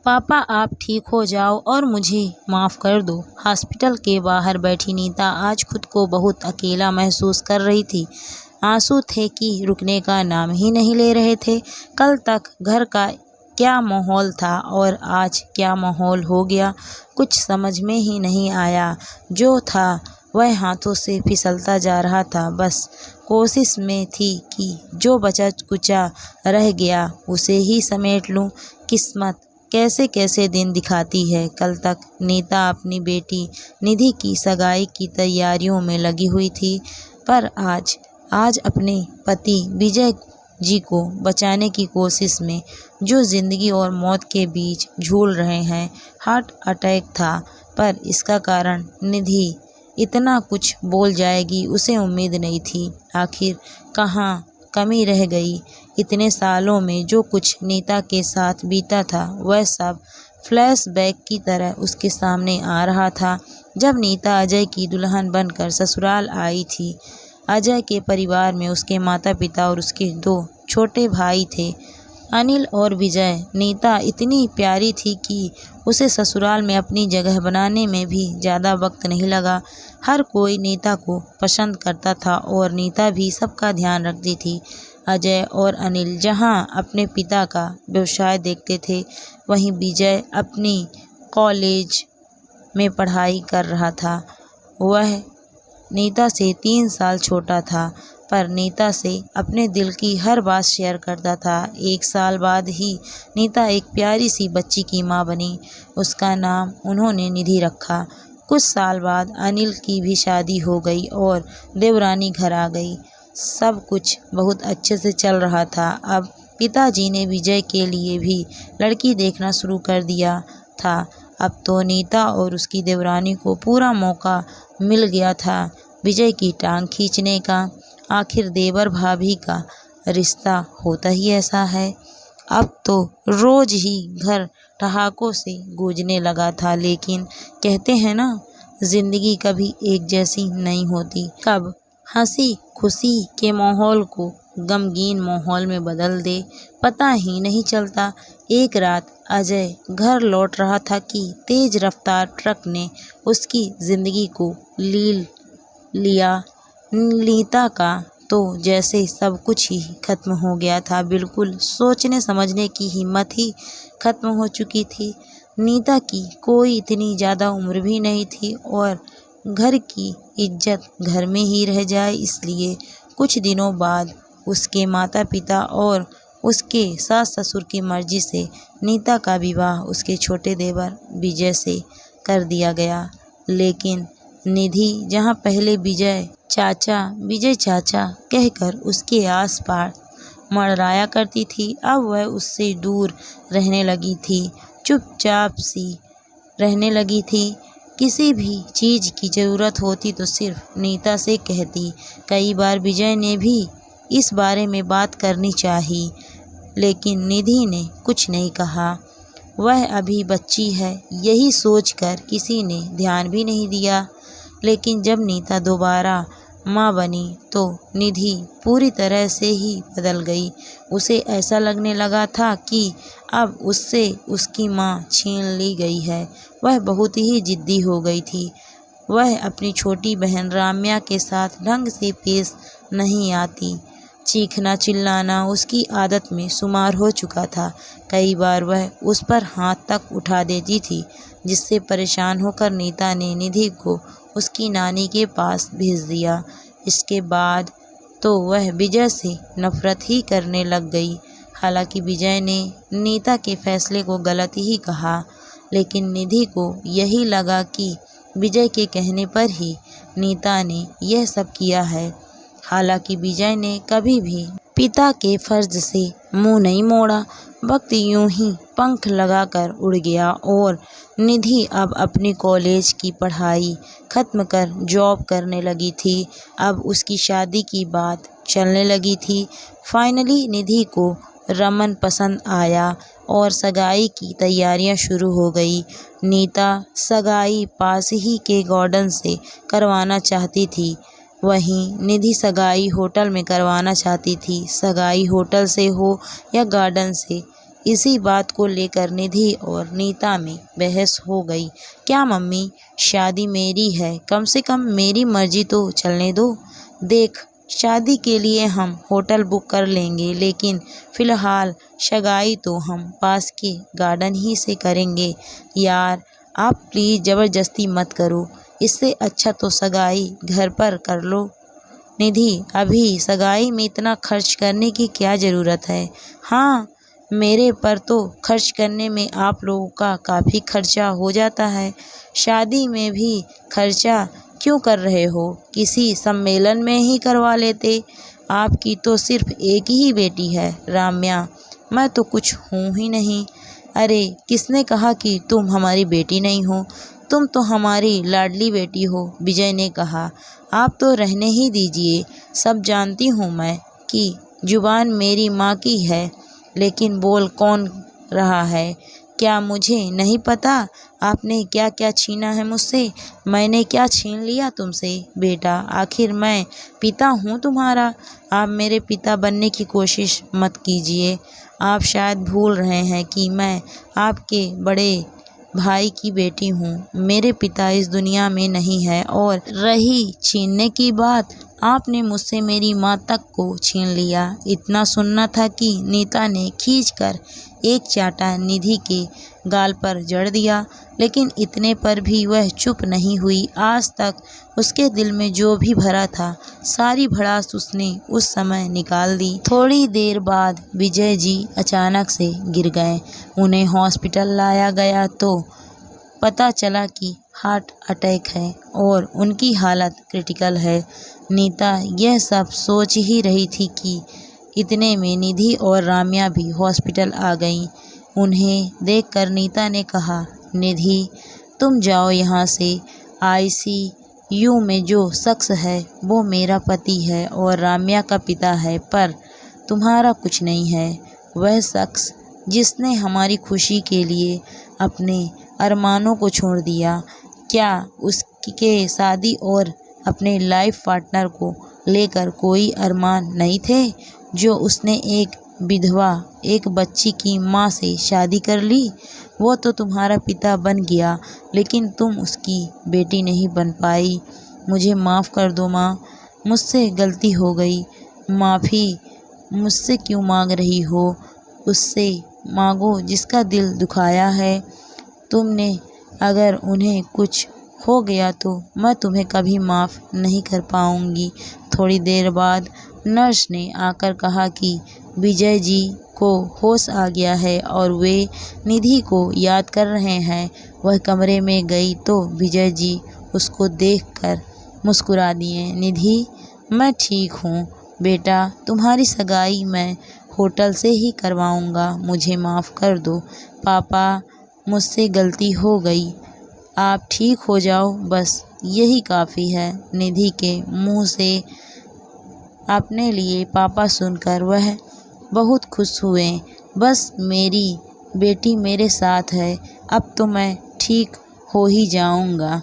पापा आप ठीक हो जाओ और मुझे माफ़ कर दो। हॉस्पिटल के बाहर बैठी नीता आज खुद को बहुत अकेला महसूस कर रही थी। आंसू थे कि रुकने का नाम ही नहीं ले रहे थे। कल तक घर का क्या माहौल था और आज क्या माहौल हो गया, कुछ समझ में ही नहीं आया। जो था वह हाथों से फिसलता जा रहा था। बस कोशिश में थी कि जो बचा कुचा रह गया उसे ही समेट लूं। किस्मत कैसे कैसे दिन दिखाती है। कल तक नीता अपनी बेटी निधि की सगाई की तैयारियों में लगी हुई थी, पर आज अपने पति विजय जी को बचाने की कोशिश में जो जिंदगी और मौत के बीच झूल रहे हैं। हार्ट अटैक था, पर इसका कारण निधि इतना कुछ बोल जाएगी उसे उम्मीद नहीं थी। आखिर कहाँ कमी रह गई। इतने सालों में जो कुछ नीता के साथ बीता था वह सब फ्लैशबैक की तरह उसके सामने आ रहा था। जब नीता अजय की दुल्हन बनकर ससुराल आई थी, अजय के परिवार में उसके माता पिता और उसके 2 छोटे भाई थे, अनिल और विजय। नीता इतनी प्यारी थी कि उसे ससुराल में अपनी जगह बनाने में भी ज़्यादा वक्त नहीं लगा। हर कोई नीता को पसंद करता था और नीता भी सबका ध्यान रखती थी। अजय और अनिल जहां अपने पिता का व्यवसाय देखते थे, वहीं विजय अपनी कॉलेज में पढ़ाई कर रहा था। वह नीता से 3 साल छोटा था, पर नीता से अपने दिल की हर बात शेयर करता था। 1 साल बाद ही नीता एक प्यारी सी बच्ची की माँ बनी। उसका नाम उन्होंने निधि रखा। कुछ साल बाद अनिल की भी शादी हो गई और देवरानी घर आ गई। सब कुछ बहुत अच्छे से चल रहा था। अब पिताजी ने विजय के लिए भी लड़की देखना शुरू कर दिया था। अब तो नीता और उसकी देवरानी को पूरा मौका मिल गया था विजय की टांग खींचने का। आखिर देवर भाभी का रिश्ता होता ही ऐसा है। अब तो रोज ही घर ठहाकों से गूंजने लगा था। लेकिन कहते हैं ना, जिंदगी कभी एक जैसी नहीं होती। कब हंसी खुशी के माहौल को गमगीन माहौल में बदल दे, पता ही नहीं चलता। एक रात अजय घर लौट रहा था कि तेज रफ्तार ट्रक ने उसकी जिंदगी को लील लिया। नीता का तो जैसे सब कुछ ही खत्म हो गया था। बिल्कुल सोचने समझने की हिम्मत ही खत्म हो चुकी थी। नीता की कोई इतनी ज़्यादा उम्र भी नहीं थी और घर की इज्जत घर में ही रह जाए, इसलिए कुछ दिनों बाद उसके माता पिता और उसके सास ससुर की मर्जी से नीता का विवाह उसके छोटे देवर विजय से कर दिया गया। लेकिन निधि जहाँ पहले विजय चाचा कहकर उसके आसपास मंडराया करती थी, अब वह उससे दूर रहने लगी थी, चुपचाप सी रहने लगी थी। किसी भी चीज़ की ज़रूरत होती तो सिर्फ नीता से कहती। कई बार विजय ने भी इस बारे में बात करनी चाही, लेकिन निधि ने कुछ नहीं कहा। वह अभी बच्ची है, यही सोचकर किसी ने ध्यान भी नहीं दिया। लेकिन जब नीता दोबारा माँ बनी तो निधि पूरी तरह से ही बदल गई। उसे ऐसा लगने लगा था कि अब उससे उसकी माँ छीन ली गई है। वह बहुत ही जिद्दी हो गई थी। वह अपनी छोटी बहन राम्या के साथ ढंग से पेश नहीं आती। चीखना चिल्लाना उसकी आदत में शुमार हो चुका था। कई बार वह उस पर हाथ तक उठा देती थी, जिससे परेशान होकर नीता ने निधि को उसकी नानी के पास भेज दिया। इसके बाद तो वह विजय से नफरत ही करने लग गई। हालांकि विजय ने नीता के फैसले को गलत ही कहा, लेकिन निधि को यही लगा कि विजय के कहने पर ही नीता ने यह सब किया है। हालांकि विजय ने कभी भी पिता के फर्ज से मुंह नहीं मोड़ा। वक्त यूं ही पंख लगाकर उड़ गया और निधि अब अपनी कॉलेज की पढ़ाई खत्म कर जॉब करने लगी थी। अब उसकी शादी की बात चलने लगी थी। फाइनली निधि को रमन पसंद आया और सगाई की तैयारियां शुरू हो गई। नीता सगाई पास ही के गार्डन से करवाना चाहती थी, वहीं निधि सगाई होटल में करवाना चाहती थी। सगाई होटल से हो या गार्डन से, इसी बात को लेकर निधि और नीता में बहस हो गई। क्या मम्मी, शादी मेरी है, कम से कम मेरी मर्जी तो चलने दो। देख, शादी के लिए हम होटल बुक कर लेंगे, लेकिन फ़िलहाल सगाई तो हम पास के गार्डन ही से करेंगे। यार, आप प्लीज़ ज़बरदस्ती मत करो, इससे अच्छा तो सगाई घर पर कर लो। निधि, अभी सगाई में इतना खर्च करने की क्या ज़रूरत है। हाँ, मेरे पर तो खर्च करने में आप लोगों का काफ़ी खर्चा हो जाता है। शादी में भी खर्चा क्यों कर रहे हो, किसी सम्मेलन में ही करवा लेते। आपकी तो सिर्फ एक ही बेटी है राम्या, मैं तो कुछ हूँ ही नहीं। अरे, किसने कहा कि तुम हमारी बेटी नहीं हो, तुम तो हमारी लाडली बेटी हो, विजय ने कहा। आप तो रहने ही दीजिए, सब जानती हूँ मैं कि जुबान मेरी माँ की है, लेकिन बोल कौन रहा है। क्या मुझे नहीं पता आपने क्या क्या छीना है मुझसे, मैंने क्या छीन लिया तुमसे। बेटा, आखिर मैं पिता हूँ तुम्हारा, आप मेरे पिता बनने की कोशिश मत कीजिए। आप शायद भूल रहे हैं कि मैं आपके बड़े भाई की बेटी हूँ, मेरे पिता इस दुनिया में नहीं है। और रही छीनने की बात, आपने मुझसे मेरी माँ तक को छीन लिया। इतना सुनना था कि नीता ने खींचकर एक चांटा निधि के गाल पर जड़ दिया, लेकिन इतने पर भी वह चुप नहीं हुई। आज तक उसके दिल में जो भी भरा था, सारी भड़ास उसने उस समय निकाल दी। थोड़ी देर बाद विजय जी अचानक से गिर गए। उन्हें हॉस्पिटल लाया गया तो पता चला कि हार्ट अटैक है और उनकी हालत क्रिटिकल है। नीता यह सब सोच ही रही थी कि इतने में निधि और राम्या भी हॉस्पिटल आ गईं। उन्हें देखकर नीता ने कहा, निधि, तुम जाओ यहाँ से। आईसीयू में जो शख्स है वो मेरा पति है और राम्या का पिता है, पर तुम्हारा कुछ नहीं है। वह शख्स जिसने हमारी खुशी के लिए अपने अरमानों को छोड़ दिया, क्या उसके शादी और अपने लाइफ पार्टनर को लेकर कोई अरमान नहीं थे, जो उसने एक विधवा एक बच्ची की माँ से शादी कर ली। वो तो तुम्हारा पिता बन गया, लेकिन तुम उसकी बेटी नहीं बन पाई। मुझे माफ़ कर दो माँ, मुझसे गलती हो गई। माफ़ी मुझसे क्यों मांग रही हो, उससे मांगो जिसका दिल दुखाया है तुमने। अगर उन्हें कुछ हो गया तो मैं तुम्हें कभी माफ़ नहीं कर पाऊँगी। थोड़ी देर बाद नर्स ने आकर कहा कि विजय जी को होश आ गया है और वे निधि को याद कर रहे हैं। वह कमरे में गई तो विजय जी उसको देखकर मुस्कुरा दिए। निधि, मैं ठीक हूँ बेटा, तुम्हारी सगाई मैं होटल से ही करवाऊँगा, मुझे माफ़ कर दो। पापा, मुझसे गलती हो गई, आप ठीक हो जाओ, बस यही काफ़ी है। निधि के मुंह से अपने लिए पापा सुनकर वह बहुत खुश हुए। बस मेरी बेटी मेरे साथ है, अब तो मैं ठीक हो ही जाऊंगा।